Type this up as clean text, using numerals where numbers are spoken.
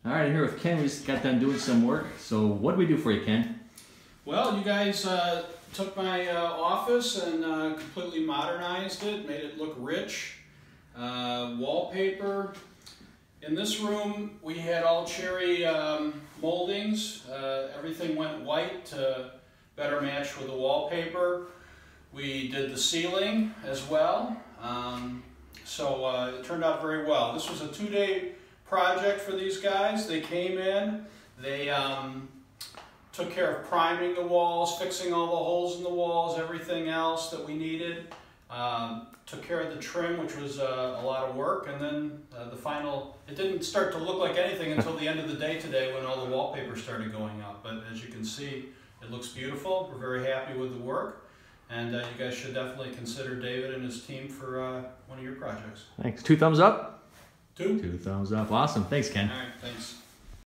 All right, I'm here with Ken. We just got done doing some work. So what did we do for you, Ken? Well, you guys took my office and completely modernized it, made it look rich. Wallpaper. In this room, we had all cherry moldings. Everything went white to better match with the wallpaper. We did the ceiling as well. So it turned out very well. This was a 2-day project for these guys. They came in, they took care of priming the walls, fixing all the holes in the walls, everything else that we needed. Took care of the trim, which was a lot of work, and then the final, it didn't start to look like anything until the end of the day today when all the wallpaper started going up. But as you can see, it looks beautiful. We're very happy with the work, and you guys should definitely consider David and his team for one of your projects. Thanks. 2 thumbs up? 2. 2 thumbs up. Awesome. Thanks, Ken. All right, thanks.